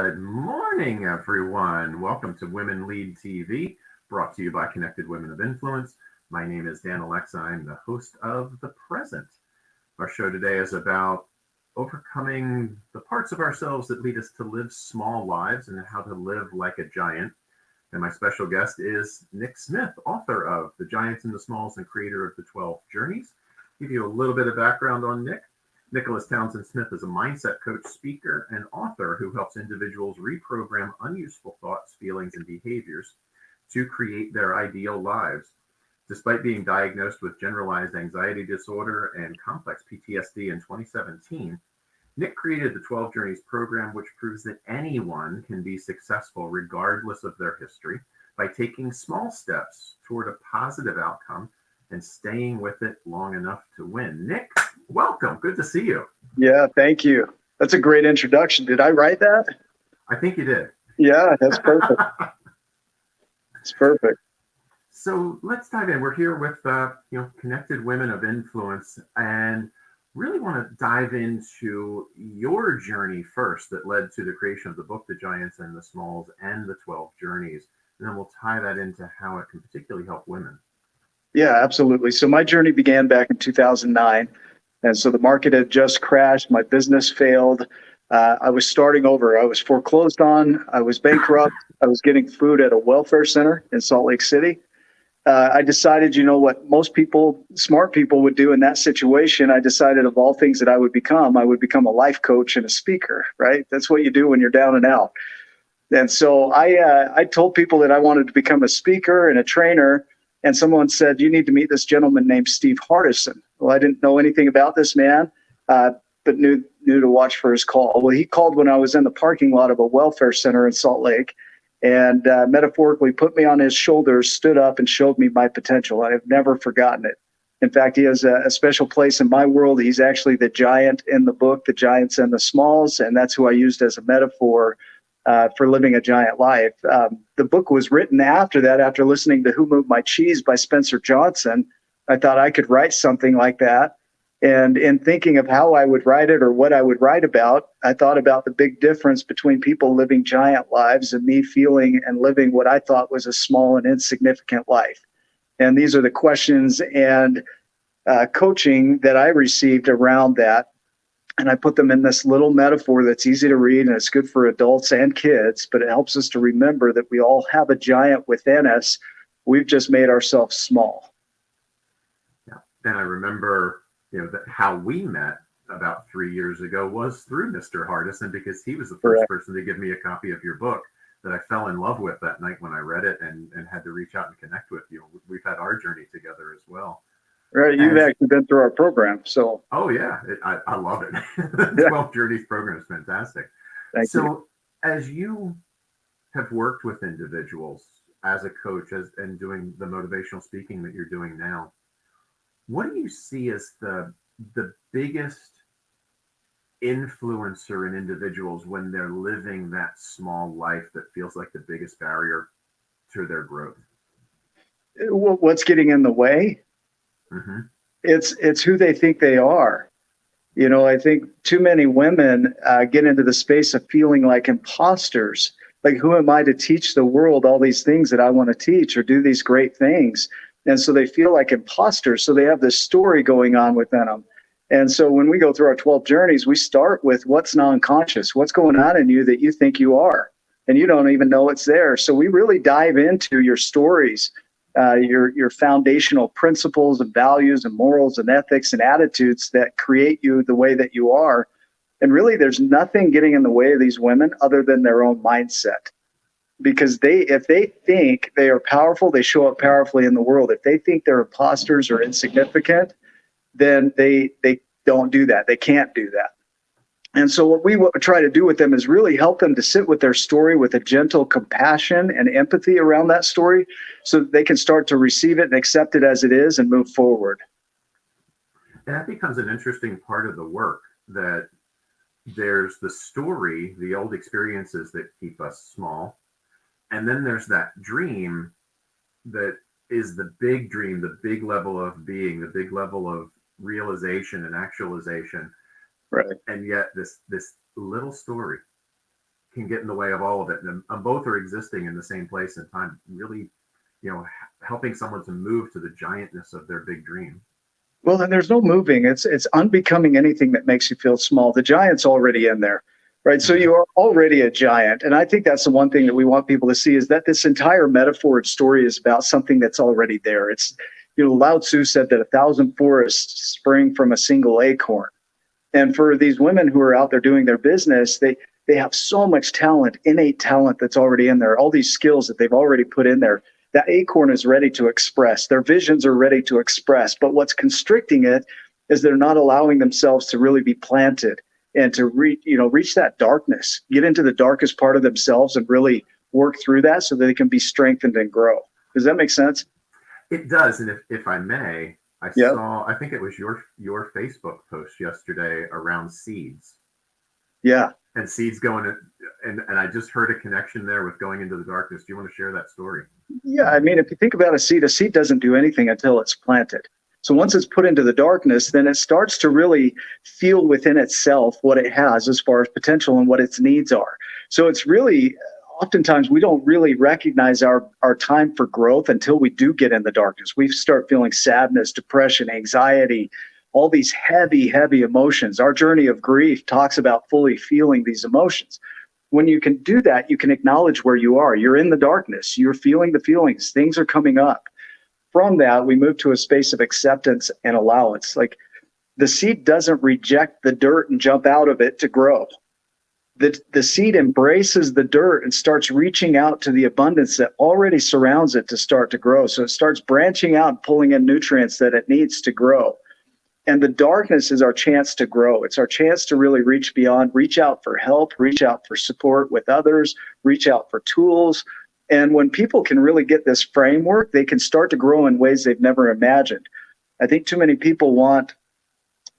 Good morning, everyone. Welcome to Women Lead TV, brought to you by Connected Women of Influence. My name is Dan Olexa. I'm the host of The Present. Our show today is about overcoming the parts of ourselves that lead us to live small lives and how to live like a giant. And my special guest is Nick Smith, author of The Giants and the Smalls and creator of the 12 Journeys. Give you a little bit of background on Nick. Nicholas Townsend Smith is a mindset coach, speaker, and author who helps individuals reprogram unuseful thoughts, feelings, and behaviors to create their ideal lives. Despite being diagnosed with generalized anxiety disorder and complex PTSD in 2017, Nick created the 12 Journeys program, which proves that anyone can be successful regardless of their history by taking small steps toward a positive outcome and staying with it long enough to win. Nick, welcome. Good to see you. Yeah, thank you. That's a great introduction. Did I write that? I think you did. Yeah, that's perfect. It's perfect. So let's dive in. We're here with Connected Women of Influence, and really want to dive into your journey first that led to the creation of the book, The Giants and the Smalls, and the 12 Journeys. And then we'll tie that into how it can particularly help women. Yeah, absolutely. So my journey began back in 2009. And so the market had just crashed. My business failed. I was starting over. I was foreclosed on. I was bankrupt. I was getting food at a welfare center in Salt Lake City. I decided, what most people, smart people would do in that situation. I decided of all things that I would become a life coach and a speaker, right? That's what you do when you're down and out. And so I told people that I wanted to become a speaker and a trainer. And someone said, you need to meet this gentleman named Steve Hardison. Well, I didn't know anything about this man, but knew to watch for his call. Well, he called when I was in the parking lot of a welfare center in Salt Lake, and metaphorically put me on his shoulders, stood up, and showed me my potential. I have never forgotten it. In fact, he has a special place in my world. He's actually the giant in the book, The Giants and the Smalls, and that's who I used as a metaphor for living a giant life. The book was written after that, after listening to Who Moved My Cheese by Spencer Johnson. I thought I could write something like that. And in thinking of how I would write it or what I would write about, I thought about the big difference between people living giant lives and me feeling and living what I thought was a small and insignificant life. And these are the questions and coaching that I received around that. And I put them in this little metaphor that's easy to read, and it's good for adults and kids, but it helps us to remember that we all have a giant within us. We've just made ourselves small. Yeah. And I remember, that how we met about 3 years ago was through Mr. Hardison, because he was the first person to give me a copy of your book that I fell in love with that night when I read it and had to reach out and connect with you. We've had our journey together as well. Right, you've actually been through our program, so. Oh yeah, I love it. The 12 Journeys program is fantastic. Thank you. As you have worked with individuals as a coach and doing the motivational speaking that you're doing now, what do you see as the biggest influencer in individuals when they're living that small life that feels like the biggest barrier to their growth? What's getting in the way? Mm-hmm. It's who they think they are. I think too many women get into the space of feeling like imposters. Like, who am I to teach the world all these things that I want to teach or do these great things? And so they feel like imposters. So they have this story going on within them. And so when we go through our 12 journeys, we start with what's non-conscious, what's going on in you that you think you are, and you don't even know it's there. So we really dive into your stories, your foundational principles and values and morals and ethics and attitudes that create you the way that you are. And really, there's nothing getting in the way of these women other than their own mindset. Because if they think they are powerful, they show up powerfully in the world. If they think they're imposters or insignificant, then they don't do that. They can't do that. And so what we try to do with them is really help them to sit with their story with a gentle compassion and empathy around that story so that they can start to receive it and accept it as it is and move forward. And that becomes an interesting part of the work, that there's the story, the old experiences that keep us small. And then there's that dream that is the big dream, the big level of being, the big level of realization and actualization. Right. And yet this little story can get in the way of all of it. And both are existing in the same place and time, really, helping someone to move to the giantness of their big dream. Well, then there's no moving. It's unbecoming anything that makes you feel small. The giant's already in there, right? So you are already a giant. And I think that's the one thing that we want people to see, is that this entire metaphor and story is about something that's already there. It's, Lao Tzu said that 1,000 forests spring from a single acorn. And for these women who are out there doing their business, they have so much talent, innate talent that's already in there, all these skills that they've already put in there. That acorn is ready to express. Their visions are ready to express. But what's constricting it is they're not allowing themselves to really be planted and to reach that darkness, get into the darkest part of themselves and really work through that so that they can be strengthened and grow. Does that make sense? It does. And if I may, I think it was your Facebook post yesterday around seeds. Yeah. And seeds going, and I just heard a connection there with going into the darkness. Do you want to share that story? Yeah, I mean, if you think about a seed doesn't do anything until it's planted. So once it's put into the darkness, then it starts to really feel within itself what it has as far as potential and what its needs are. So it's really, oftentimes we don't really recognize our time for growth until we do get in the darkness. We start feeling sadness, depression, anxiety, all these heavy, heavy emotions. Our journey of grief talks about fully feeling these emotions. When you can do that, you can acknowledge where you are. You're in the darkness. You're feeling the feelings. Things are coming up. From that, we move to a space of acceptance and allowance. Like, the seed doesn't reject the dirt and jump out of it to grow. The seed embraces the dirt and starts reaching out to the abundance that already surrounds it to start to grow. So it starts branching out and pulling in nutrients that it needs to grow. And the darkness is our chance to grow. It's our chance to really reach beyond, reach out for help, reach out for support with others, reach out for tools. And when people can really get this framework, they can start to grow in ways they've never imagined. I think too many people want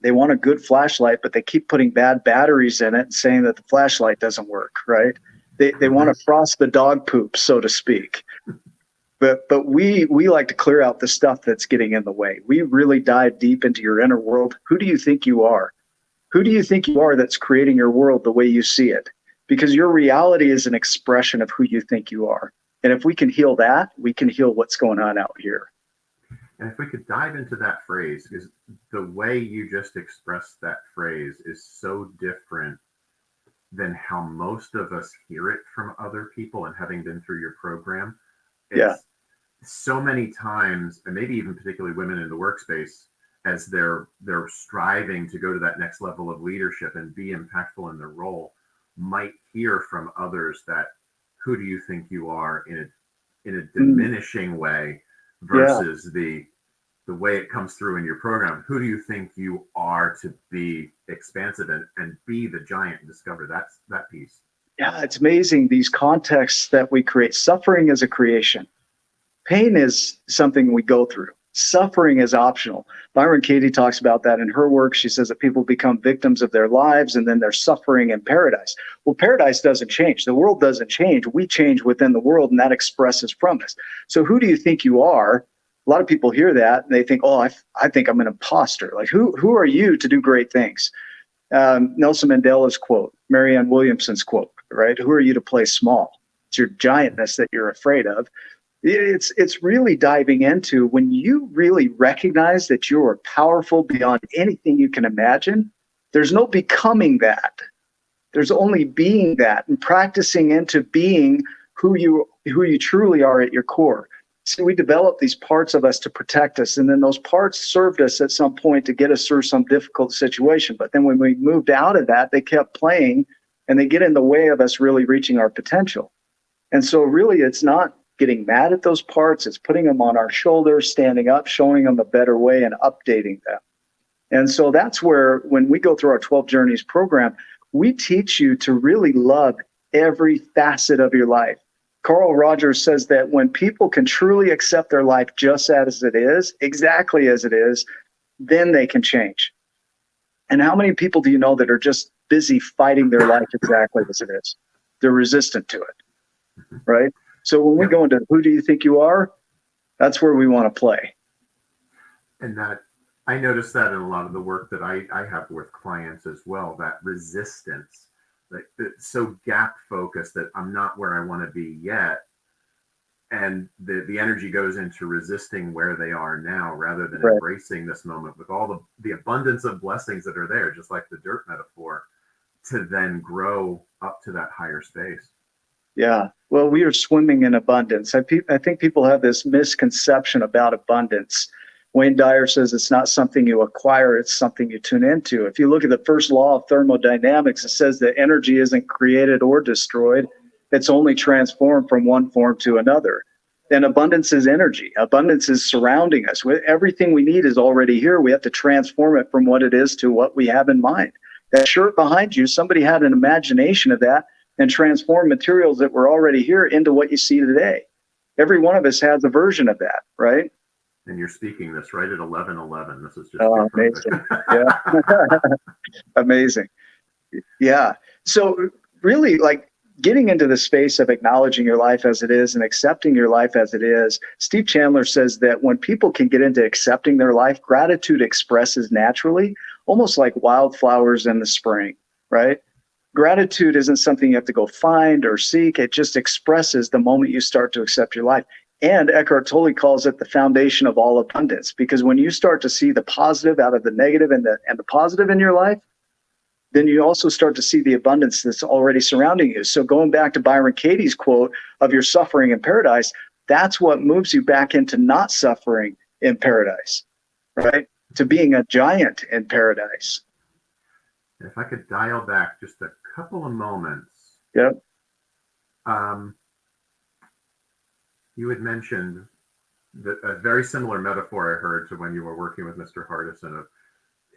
a good flashlight, but they keep putting bad batteries in it and saying that the flashlight doesn't work, right? They want to frost the dog poop, so to speak. But we like to clear out the stuff that's getting in the way. We really dive deep into your inner world. Who do you think you are? Who do you think you are that's creating your world the way you see it? Because your reality is an expression of who you think you are. And if we can heal that, we can heal what's going on out here. And if we could dive into that phrase, because the way you just expressed that phrase is so different than how most of us hear it from other people. And having been through your program, so many times, and maybe even particularly women in the workspace, as they're striving to go to that next level of leadership and be impactful in their role, might hear from others that, who do you think you are, in a diminishing way, versus the way it comes through in your program. Who do you think you are to be expansive and be the giant and discover that piece? Yeah, it's amazing, these contexts that we create. Suffering is a creation. Pain is something we go through. Suffering is optional. Byron Katie talks about that in her work. She says that people become victims of their lives and then they're suffering in paradise. Well, paradise doesn't change. The world doesn't change. We change within the world, and that expresses from us. So who do you think you are? A lot of people hear that and they think, oh, I think I'm an imposter. Like, who are you to do great things? Nelson Mandela's quote, Marianne Williamson's quote, right? Who are you to play small? It's your giantness that you're afraid of. It's really diving into, when you really recognize that you are powerful beyond anything you can imagine, there's no becoming that. There's only being that, and practicing into being who you truly are at your core. So we develop these parts of us to protect us, and then those parts served us at some point to get us through some difficult situation. But then when we moved out of that, they kept playing, and they get in the way of us really reaching our potential. And so really, it's not getting mad at those parts, it's putting them on our shoulders, standing up, showing them a better way, and updating them. And so that's where, when we go through our 12 Journeys program, we teach you to really love every facet of your life. Carl Rogers says that when people can truly accept their life just as it is, exactly as it is, then they can change. And how many people do you know that are just busy fighting their life exactly as it is? They're resistant to it, right? So when we go into who do you think you are, that's where we want to play. And that, I notice that in a lot of the work that I have with clients as well, that resistance, like it's so gap focused that I'm not where I want to be yet. And the energy goes into resisting where they are now rather than Right. embracing this moment with all the abundance of blessings that are there, just like the dirt metaphor, to then grow up to that higher space. Yeah. Well, we are swimming in abundance. I think people have this misconception about abundance. Wayne Dyer says it's not something you acquire, it's something you tune into. If you look at the first law of thermodynamics, it says that energy isn't created or destroyed, it's only transformed from one form to another. And abundance is energy. Abundance is surrounding us. Everything we need is already here. We have to transform it from what it is to what we have in mind. That shirt behind you, somebody had an imagination of that and transform materials that were already here into what you see today. Every one of us has a version of that, right? And you're speaking this right at 11:11. This is just amazing. Yeah. Amazing. Yeah. So really, like, getting into the space of acknowledging your life as it is and accepting your life as it is, Steve Chandler says that when people can get into accepting their life, gratitude expresses naturally, almost like wildflowers in the spring, right? Gratitude isn't something you have to go find or seek. It just expresses the moment you start to accept your life. And Eckhart Tolle calls it the foundation of all abundance, because when you start to see the positive out of the negative and the positive in your life, then you also start to see the abundance that's already surrounding you. So going back to Byron Katie's quote of your suffering in paradise, that's what moves you back into not suffering in paradise, right? To being a giant in paradise. If I could dial back just a couple of moments. Yep. You had mentioned that a very similar metaphor I heard to when you were working with Mr. Hardison of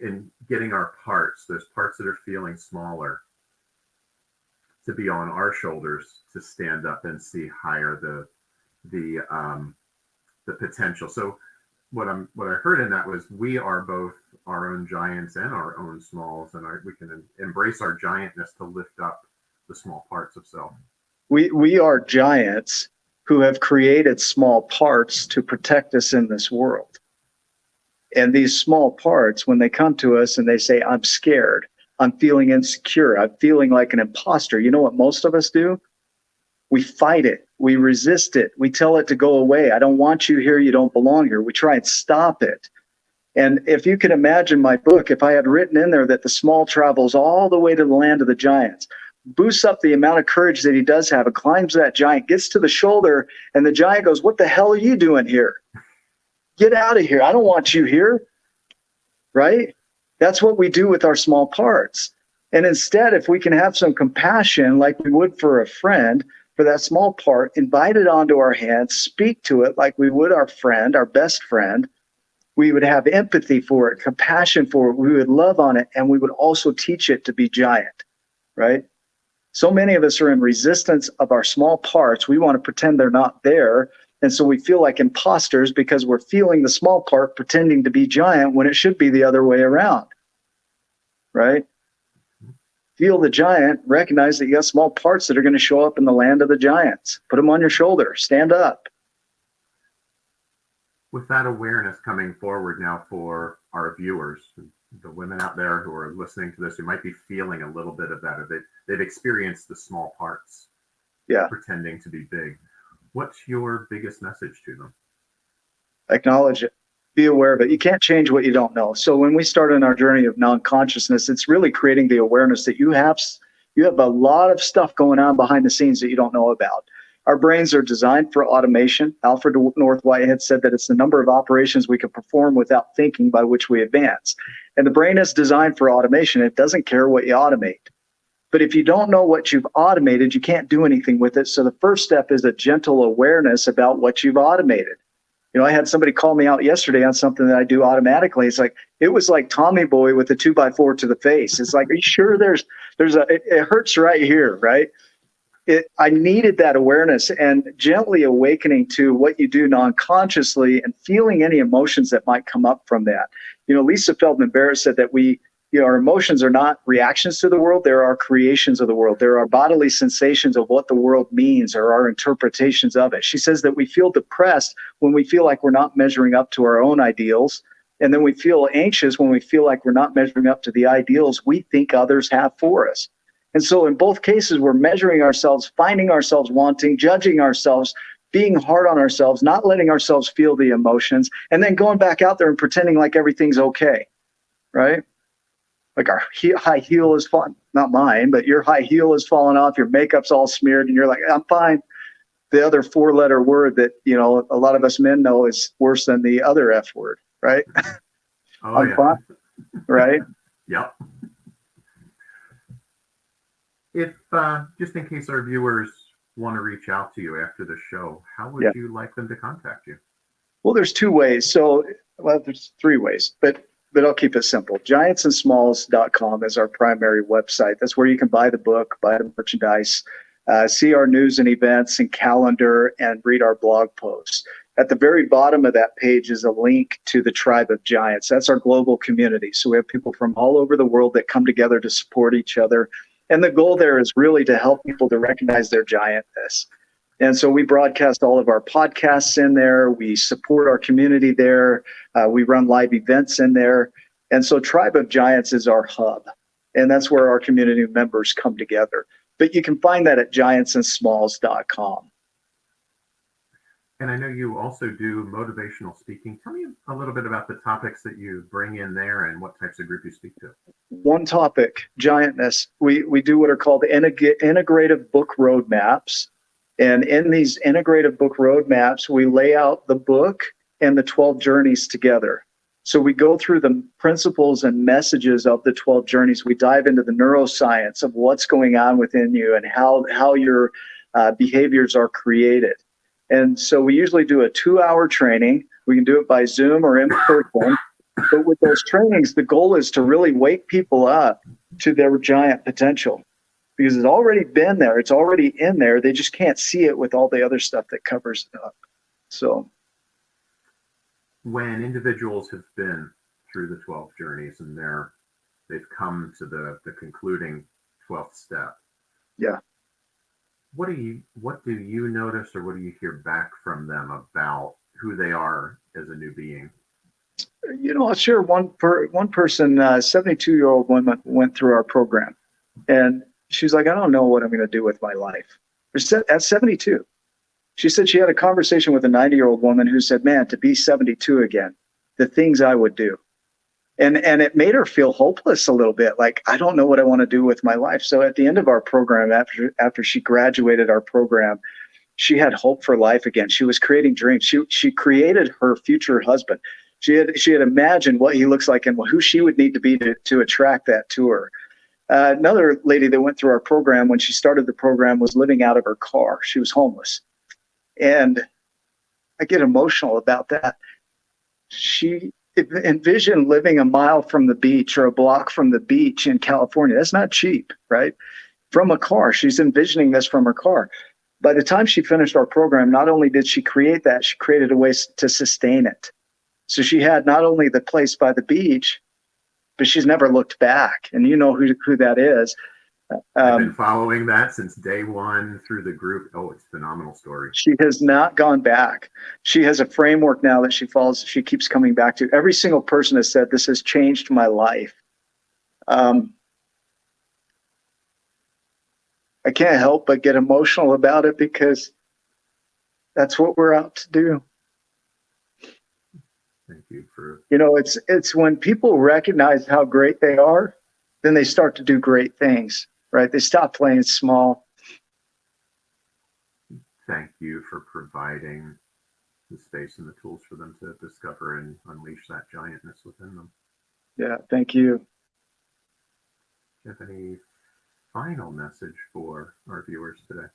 in getting our parts, those parts that are feeling smaller, to be on our shoulders to stand up and see higher the potential. So what I heard in that was we are both our own giants and our own smalls, and we can embrace our giantness to lift up the small parts of self. We are giants who have created small parts to protect us in this world. And these small parts, when they come to us and they say, I'm scared, I'm feeling insecure, I'm feeling like an imposter, you know what most of us do? We fight it. We resist it. We tell it to go away. I don't want you here. You don't belong here. We try and stop it. And if you can imagine my book, if I had written in there that the small travels all the way to the land of the giants, boosts up the amount of courage that he does have, and climbs that giant, gets to the shoulder, and the giant goes, what the hell are you doing here? Get out of here. I don't want you here. Right? That's what we do with our small parts. And instead, if we can have some compassion like we would for a friend, for that small part, invite it onto our hands, speak to it like we would our friend, our best friend, we would have empathy for it, compassion for it, we would love on it, and we would also teach it to be giant, right? So many of us are in resistance of our small parts. We want to pretend they're not there. And so we feel like imposters because we're feeling the small part pretending to be giant when it should be the other way around, right? Feel the giant, recognize that you got small parts that are going to show up in the land of the giants. Put them on your shoulder, stand up. With that awareness coming forward now for our viewers, the women out there who are listening to this, who might be feeling a little bit of that, they've experienced the small parts, pretending to be big. What's your biggest message to them? Acknowledge it. Be aware of it. You can't change what you don't know. So when we start on our journey of non-consciousness, it's really creating the awareness that you have a lot of stuff going on behind the scenes that you don't know about. Our brains are designed for automation. Alfred North Whitehead said that it's the number of operations we can perform without thinking by which we advance. And the brain is designed for automation. It doesn't care what you automate. But if you don't know what you've automated, you can't do anything with it. So the first step is a gentle awareness about what you've automated. You know, I had somebody call me out yesterday on something that I do automatically. It's like, it was like Tommy Boy with a 2x4 to the face. It's like, are you sure it hurts right here, right? I needed that awareness and gently awakening to what you do non-consciously and feeling any emotions that might come up from that. You know, Lisa Feldman Barrett said that our emotions are not reactions to the world. They're our creations of the world. They're our bodily sensations of what the world means or our interpretations of it. She says that we feel depressed when we feel like we're not measuring up to our own ideals. And then we feel anxious when we feel like we're not measuring up to the ideals we think others have for us. And so in both cases, we're measuring ourselves, finding ourselves wanting, judging ourselves, being hard on ourselves, not letting ourselves feel the emotions, and then going back out there and pretending like everything's okay, right? Like our high heel is falling, not mine, but your high heel is falling off, your makeup's all smeared, and you're like, I'm fine. The other four-letter word that, you know, a lot of us men know is worse than the other F word, right? Oh, I'm yeah. fine, right? Yep. If, just in case our viewers want to reach out to you after the show, how would Yeah. you like them to contact you? Well, there's two ways. So, well, there's three ways, but I'll keep it simple. Giantsandsmalls.com is our primary website. That's where you can buy the book, buy the merchandise, see our news and events and calendar, and read our blog posts. At the very bottom of that page is a link to the Tribe of Giants. That's our global community. So we have people from all over the world that come together to support each other. And the goal there is really to help people to recognize their giantness. And so we broadcast all of our podcasts in there. We support our community there. We run live events in there. And so Tribe of Giants is our hub. And that's where our community members come together. But you can find that at giantsandsmalls.com. And I know you also do motivational speaking. Tell me a little bit about the topics that you bring in there and what types of group you speak to. One topic, giantness. We do what are called integrative book roadmaps. And in these integrative book roadmaps, we lay out the book and the 12 journeys together. So we go through the principles and messages of the 12 journeys. We dive into the neuroscience of what's going on within you and how your behaviors are created. And so we usually do a 2-hour training. We can do it by Zoom or in person. But with those trainings, the goal is to really wake people up to their giant potential, because it's already been there. It's already in there. They just can't see it with all the other stuff that covers it up. So when individuals have been through the 12 journeys and they've come to the concluding 12th step. Yeah. What do you notice, or what do you hear back from them about who they are as a new being? You know, I'll share one person, 72-year-old woman went through our program, and she's like, I don't know what I'm going to do with my life. At 72. She said she had a conversation with a 90-year-old woman who said, man, to be 72 again, the things I would do. And it made her feel hopeless a little bit, like, I don't know what I want to do with my life. So at the end of our program, after she graduated our program, she had hope for life again. She was creating dreams. She created her future husband. She had imagined what he looks like and who she would need to be to attract that to her. Another lady that went through our program, when she started the program, was living out of her car. She was homeless. And I get emotional about that. She envisioned living a mile from the beach or a block from the beach in California. That's not cheap, right? From a car. She's envisioning this from her car. By the time she finished our program, not only did she create that, she created a way to sustain it. So she had not only the place by the beach, but she's never looked back. And you know who that is. I've been following that since day one through the group. Oh, it's a phenomenal story. She has not gone back. She has a framework now that she follows. She keeps coming back to. Every single person has said, this has changed my life. I can't help but get emotional about it, because that's what we're out to do. Thank you for. You know, it's when people recognize how great they are, then they start to do great things, right? They stop playing small. Thank you for providing the space and the tools for them to discover and unleash that giantness within them. Yeah, thank you. Do you have any final message for our viewers today?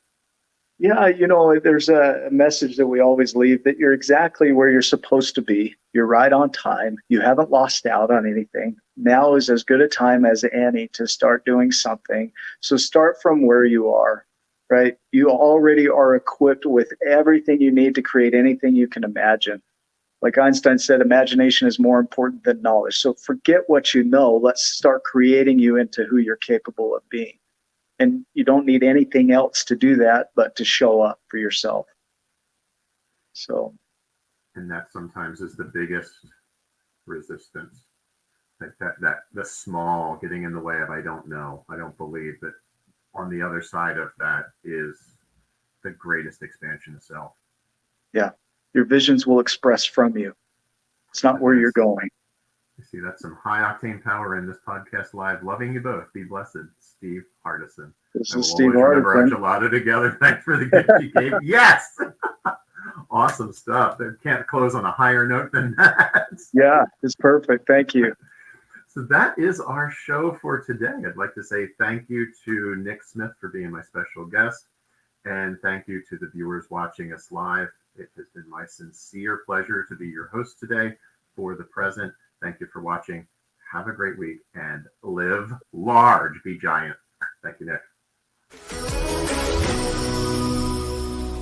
Yeah, you know, there's a message that we always leave, that you're exactly where you're supposed to be. You're right on time. You haven't lost out on anything. Now is as good a time as any to start doing something. So start from where you are, right? You already are equipped with everything you need to create anything you can imagine. Like Einstein said, imagination is more important than knowledge. So forget what you know. Let's start creating you into who you're capable of being. And you don't need anything else to do that but to show up for yourself. So. And that sometimes is the biggest resistance. That the small getting in the way of, I don't know, I don't believe, that on the other side of that is the greatest expansion of self. Yeah. Your visions will express from you. It's not where you're going. You see, that's some high octane power in this podcast live. Loving you both. Be blessed, Steve Hardison. This I will is Steve always remember our Hardison. gelato together. Thanks for the gift you gave. Yes! Awesome stuff. It can't close on a higher note than that. Yeah, it's perfect. Thank you. So that is our show for today. I'd like to say thank you to Nick Smith for being my special guest. And thank you to the viewers watching us live. It has been my sincere pleasure to be your host today for the present. Thank you for watching. Have a great week and live large. Be giant. Thank you, Nick.